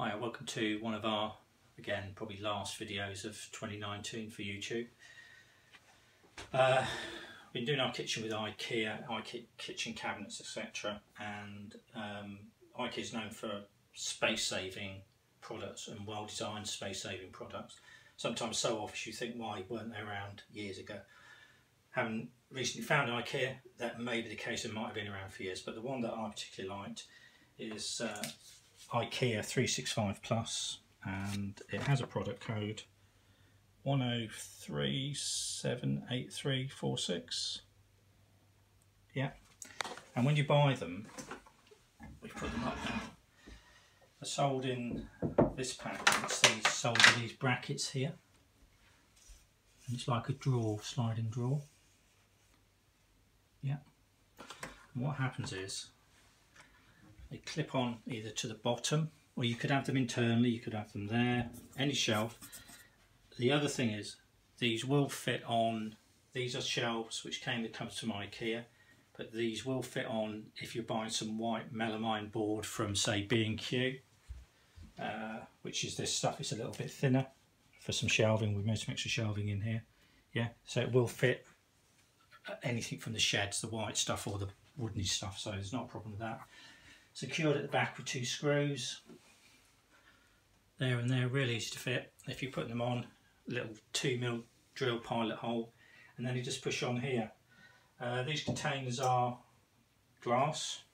Hi, welcome to one of our, again, probably last videos of 2019 for YouTube. Been doing our kitchen with IKEA kitchen cabinets, etc. And IKEA is known for space-saving products and well-designed space-saving products. Sometimes so obvious you think, why weren't they around years ago? Haven't recently found IKEA. That may be the case, it might have been around for years, but the one that I particularly liked is IKEA 365 Plus, and it has a product code 10378346. Yeah, and when you buy them, we put them up now. They're sold in this pack. It's sold in these brackets here, and it's like a drawer, sliding drawer. Yeah, and what happens is they clip on either to the bottom, or you could have them internally, you could have them there, any shelf. The other thing is, these will fit on, these are shelves which comes from IKEA, but these will fit on if you're buying some white melamine board from, say, B&Q, which is this stuff. It's a little bit thinner for some shelving. We've made some extra shelving in here. Yeah, so it will fit anything from the sheds, the white stuff or the woodeny stuff, so there's not a problem with that. Secured at the back with 2 screws, there and there, really easy to fit. If you put them on, a little 2mm drill pilot hole, and then you just push on here. These containers are glass,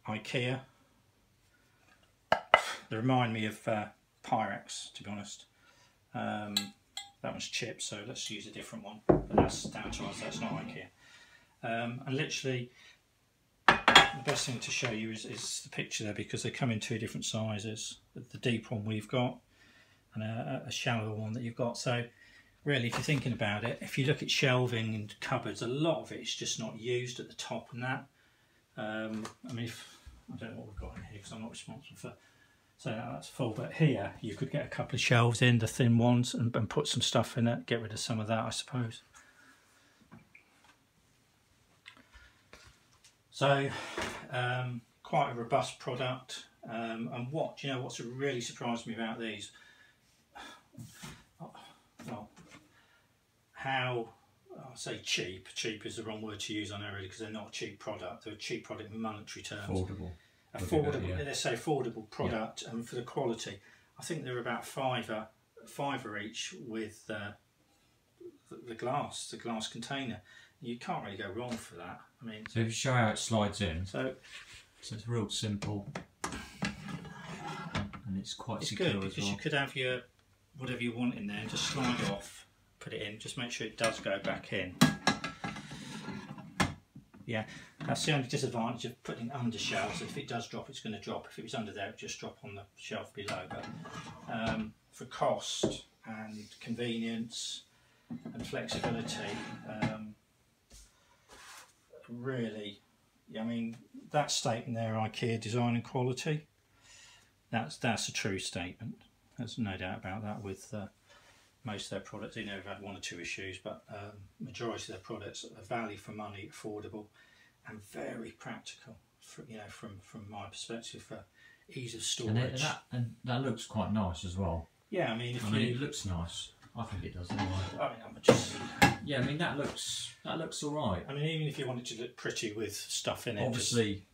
IKEA. They remind me of Pyrex, to be honest. That one's chipped, so let's use a different one, but that's down to us, that's not IKEA. And literally, the best thing to show you is the picture there, because they come in 2 different sizes. The deep one we've got and a shallower one that you've got. So really, if you're thinking about it, if you look at shelving and cupboards, a lot of it is just not used at the top and that. I mean, I don't know what we've got in here because I'm not responsible for, so that's full. But here you could get a couple of shelves in, the thin ones, and put some stuff in it, get rid of some of that, I suppose. So quite a robust product, and do you know what's really surprised me about these? Well, how, I'll say cheap is the wrong word to use on there really, because they're not a cheap product. They're a cheap product in monetary terms. Affordable, yeah. Let's say affordable product, yeah. And for the quality, I think they're about fiver each with the glass container. You can't really go wrong for that. I mean, so if you show how it slides in, so it's real simple, and it's quite secure as well. Because you could have your whatever you want in there and just slide off, put it in. Just make sure it does go back in. Yeah, that's the only disadvantage of putting under shelves. If it does drop, it's going to drop. If it was under there, it would just drop on the shelf below. But for cost and convenience and flexibility. Really, I mean, that statement there, IKEA design and quality, that's a true statement. There's no doubt about that. With most of their products, they know they've had 1 or 2 issues, but majority of their products are value for money, affordable, and very practical. From my perspective, for ease of storage. And that looks quite nice as well. Yeah, I mean, it looks nice. I think it does anyway. I mean, yeah, I mean that looks all right. I mean, even if you wanted to look pretty with stuff in it, obviously,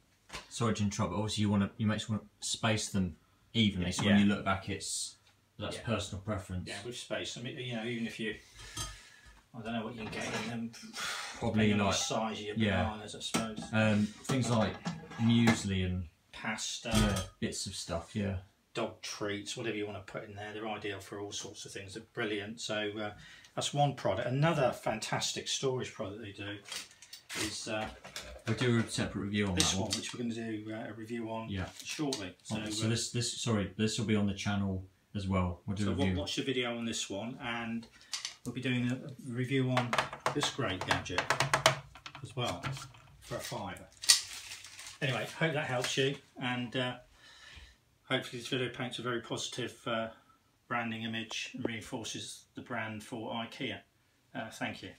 sorry to interrupt, but obviously you want to space them evenly. So yeah. When you look back, that's personal preference. Yeah, with space. I mean, even if you, I don't know what you can get in them. Probably like the size of your bananas, I suppose. Things like muesli and pasta, bits of stuff. Yeah. Dog treats, whatever you want to put in there, they're ideal for all sorts of things. They're brilliant. So that's one product. Another fantastic storage product they do is we'll do a separate review on this that one, which we're going to do a review on shortly. So, this will be on the channel as well. We'll do a review. Watch the video on this one, and we'll be doing a review on this great gadget as well for a £5. Anyway, hope that helps you, and hopefully this video paints a very positive branding image and reinforces the brand for IKEA. Thank you.